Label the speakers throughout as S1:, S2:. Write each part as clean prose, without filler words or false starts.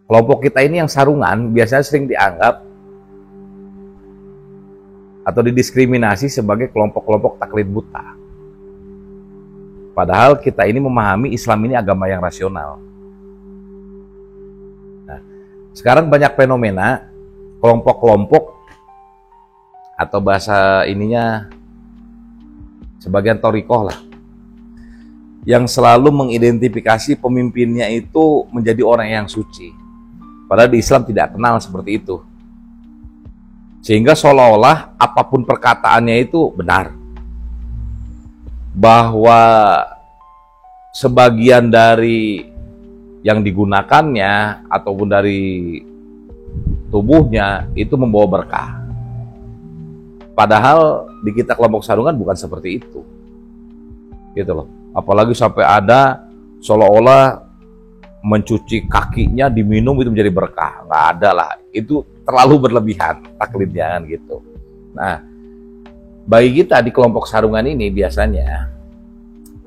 S1: Kelompok kita ini yang sarungan biasanya sering dianggap atau didiskriminasi sebagai kelompok-kelompok taklid buta. Padahal kita ini memahami Islam ini agama yang rasional. Nah, sekarang banyak fenomena kelompok-kelompok atau bahasa ininya sebagian thorikoh lah, yang selalu mengidentifikasi pemimpinnya itu menjadi orang yang suci. Padahal di Islam tidak kenal seperti itu. Sehingga seolah-olah apapun perkataannya itu benar. Bahwa sebagian dari yang digunakannya ataupun dari tubuhnya itu membawa berkah. Padahal di kita kelompok sarungan bukan seperti itu. Gitu loh. Apalagi sampai ada seolah-olah mencuci kakinya diminum itu menjadi berkah. Nggak ada lah. Itu terlalu berlebihan taklidnya kan gitu. Nah, bagi kita di kelompok sarungan ini biasanya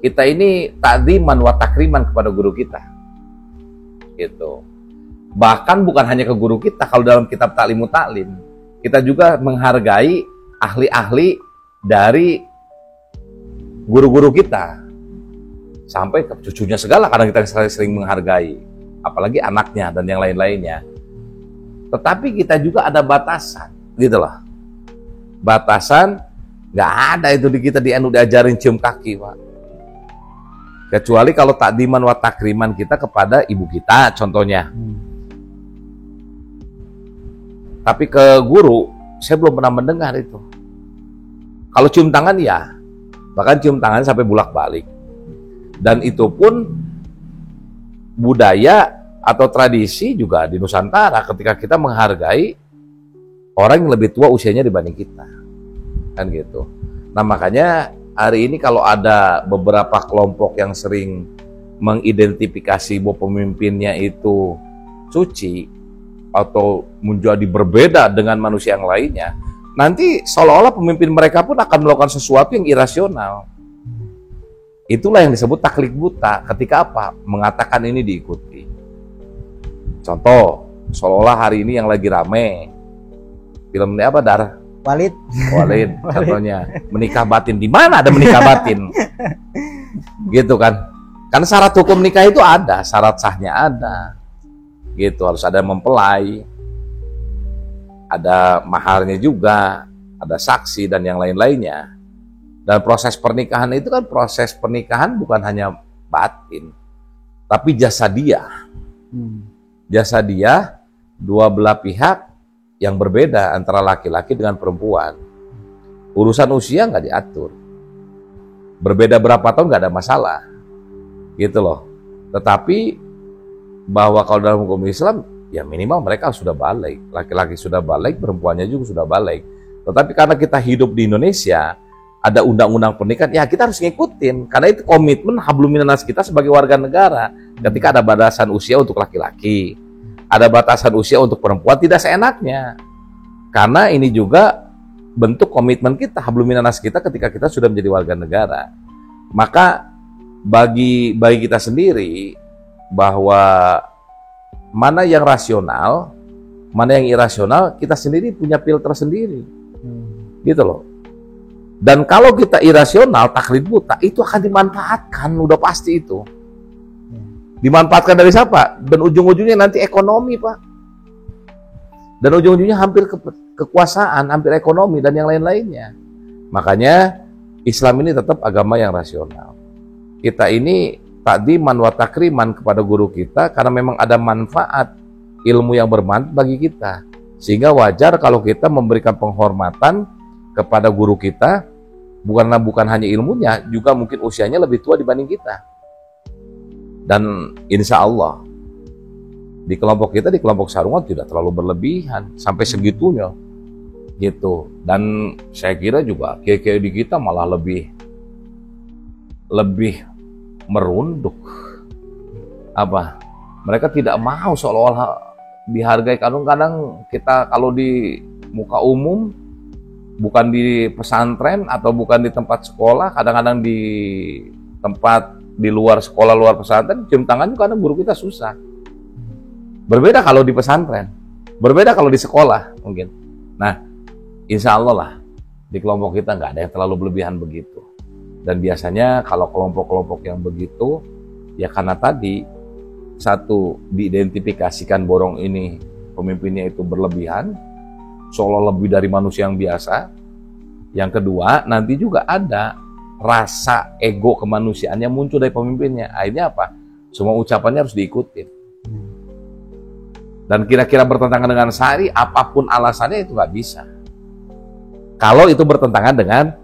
S1: kita ini ta'dziman wa takriman kepada guru kita. Gitu. Bahkan bukan hanya ke guru kita, kalau dalam kitab Ta'limut Ta'lim, kita juga menghargai ahli-ahli dari guru-guru kita. Sampai ke cucunya segala kadang kita sering menghargai, apalagi anaknya dan yang lain-lainnya. Tetapi kita juga ada batasan, gitu loh. Batasan nggak ada itu di kita di NU diajarin cium kaki, Pak. Kecuali kalau takdiman wa takriman kita kepada ibu kita, contohnya. Tapi ke guru, saya belum pernah mendengar itu. Kalau cium tangan ya, bahkan cium tangan sampai bulak-balik. Dan itu pun budaya atau tradisi juga di Nusantara ketika kita menghargai orang yang lebih tua usianya dibanding kita. Kan gitu. Nah, makanya hari ini kalau ada beberapa kelompok yang sering mengidentifikasi bahwa pemimpinnya itu suci atau menjadi berbeda dengan manusia yang lainnya, nanti seolah-olah pemimpin mereka pun akan melakukan sesuatu yang irasional. Itulah yang disebut taklid buta. Ketika apa? Mengatakan ini diikuti. Contoh, seolah-olah hari ini yang lagi rame film ini apa, Dar?
S2: Walid.
S1: Contohnya menikah batin. Di mana ada menikah batin? Gitu kan? Karena syarat hukum nikah itu ada, syarat sahnya ada. Gitu, harus ada mempelai, ada maharnya juga, ada saksi dan yang lain-lainnya. Dan proses pernikahan itu kan proses pernikahan bukan hanya batin, tapi jasadiah. Jasadiah, dua belah pihak yang berbeda antara laki-laki dengan perempuan. Urusan usia nggak diatur. Berbeda berapa tahun nggak ada masalah. Gitu loh. Tetapi bahwa kalau dalam hukum Islam, ya minimal mereka sudah balik. Laki-laki sudah balik, perempuannya juga sudah balik. Tetapi karena kita hidup di Indonesia, ada undang-undang pernikahan, ya kita harus ngikutin. Karena itu komitmen hablum minanas kita sebagai warga negara. Ketika ada batasan usia untuk laki-laki, ada batasan usia untuk perempuan, tidak seenaknya. Karena ini juga bentuk komitmen kita, hablum minanas kita ketika kita sudah menjadi warga negara. Maka bagi kita sendiri, bahwa mana yang rasional, mana yang irasional, kita sendiri punya filter sendiri. Gitu loh. Dan kalau kita irasional, taklid buta, itu akan dimanfaatkan, udah pasti itu. Dimanfaatkan dari siapa? Dan ujung-ujungnya nanti ekonomi, Pak. Dan ujung-ujungnya hampir kekuasaan, hampir ekonomi, dan yang lain-lainnya. Makanya Islam ini tetap agama yang rasional. Kita ini takdiman wa takriman kepada guru kita karena memang ada manfaat ilmu yang bermanfaat bagi kita. Sehingga wajar kalau kita memberikan penghormatan kepada guru kita, bukan hanya ilmunya, juga mungkin usianya lebih tua dibanding kita. Dan insya Allah di kelompok kita, di kelompok sarungan tidak terlalu berlebihan sampai segitunya gitu. Dan saya kira juga kiai-kiai di kita malah lebih merunduk. Apa? Mereka tidak mau seolah-olah dihargai. Kadang-kadang kita kalau di muka umum, bukan di pesantren atau bukan di tempat sekolah, kadang-kadang di tempat di luar sekolah, luar pesantren, cium tangan juga kadang guru kita susah. Berbeda kalau di pesantren, berbeda kalau di sekolah mungkin. Nah, insya Allah lah di kelompok kita nggak ada yang terlalu berlebihan begitu. Dan biasanya kalau kelompok-kelompok yang begitu, ya karena tadi, satu, diidentifikasikan borong ini pemimpinnya itu berlebihan, seolah lebih dari manusia yang biasa. Yang kedua, nanti juga ada rasa ego kemanusiaan yang muncul dari pemimpinnya. Akhirnya apa? Semua ucapannya harus diikutin. Dan kira-kira bertentangan dengan syari, apapun alasannya itu nggak bisa. Kalau itu bertentangan dengan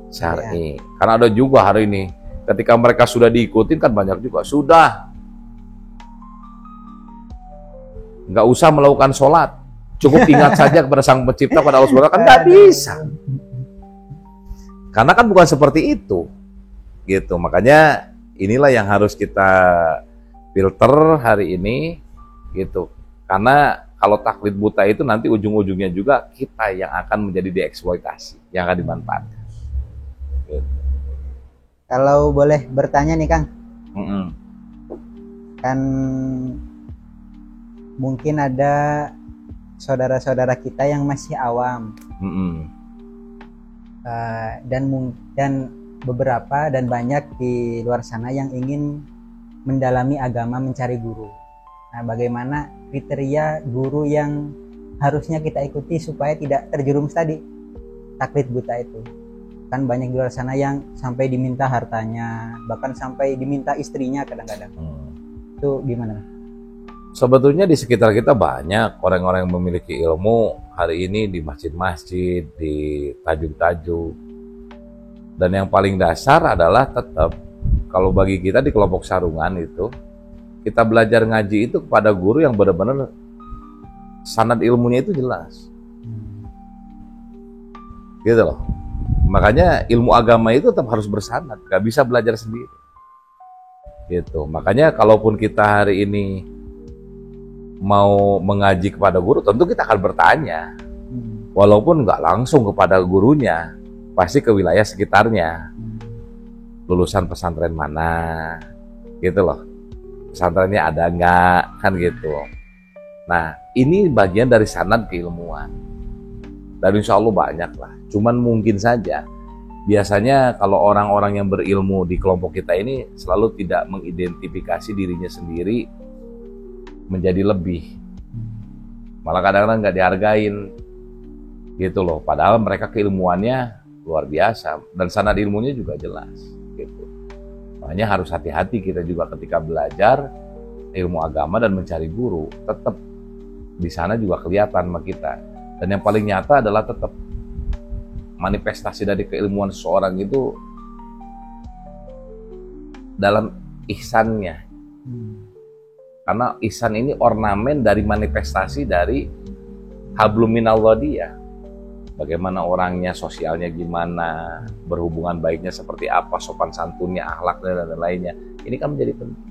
S1: syari. Karena ada juga hari ini, ketika mereka sudah diikutin kan banyak juga. Sudah. Nggak usah melakukan sholat. Cukup ingat saja kepada Sang Pencipta, pada Allah SWT, kan nggak bisa. Karena kan bukan seperti itu. Gitu. Makanya inilah yang harus kita filter hari ini. Gitu. Karena kalau taklid buta itu nanti ujung-ujungnya juga kita yang akan menjadi dieksploitasi, yang akan dimanfaatkan. Gitu.
S2: Kalau boleh bertanya nih Kang, kan mungkin ada saudara-saudara kita yang masih awam, dan beberapa dan banyak di luar sana yang ingin mendalami agama, mencari guru. Nah, bagaimana kriteria guru yang harusnya kita ikuti supaya tidak terjerumus tadi taklid buta itu? Kan banyak di luar sana yang sampai diminta hartanya, bahkan sampai diminta istrinya kadang-kadang. Itu gimana?
S1: Sebetulnya di sekitar kita banyak orang-orang yang memiliki ilmu hari ini di masjid-masjid, di tajuk-tajuk. Dan yang paling dasar adalah tetap, kalau bagi kita di kelompok sarungan itu, kita belajar ngaji itu kepada guru yang benar-benar sanad ilmunya itu jelas. Gitu loh. Makanya ilmu agama itu tetap harus bersanad, gak bisa belajar sendiri. Gitu. Makanya kalaupun kita hari ini mau mengaji kepada guru, tentu kita akan bertanya. Walaupun nggak langsung kepada gurunya, pasti ke wilayah sekitarnya. Lulusan pesantren mana, gitu loh. Pesantrennya ada nggak, kan gitu. Nah, ini bagian dari sanad keilmuan. Dan insya Allah banyak lah. Cuman mungkin saja, biasanya kalau orang-orang yang berilmu di kelompok kita ini selalu tidak mengidentifikasi dirinya sendiri menjadi lebih. Malah kadang-kadang nggak dihargain, gitu loh. Padahal mereka keilmuannya luar biasa dan sanad ilmunya juga jelas, gitu. Makanya harus hati-hati kita juga ketika belajar ilmu agama dan mencari guru. Tetap di sana juga kelihatan sama kita. Dan yang paling nyata adalah tetap manifestasi dari keilmuan seseorang itu dalam ihsannya. Karena ihsan ini ornamen dari manifestasi dari hablum minallah dia. Bagaimana orangnya, sosialnya gimana, berhubungan baiknya seperti apa, sopan santunnya, akhlaknya, dan lainnya. Ini kan menjadi penting.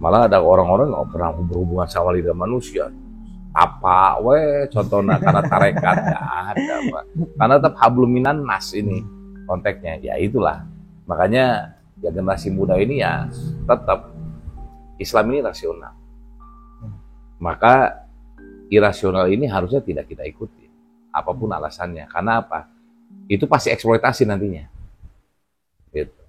S1: Malah ada orang-orang nggak pernah berhubungan sama lidah manusia. Apa, contohnya karena tarekat, nggak ada, Pak. Karena tetap hablum minan nas ini konteksnya. Ya itulah. Makanya ya generasi muda ini ya tetap Islam ini rasional. Maka irasional ini harusnya tidak kita ikuti. Apapun alasannya. Karena apa? Itu pasti eksploitasi nantinya. Gitu.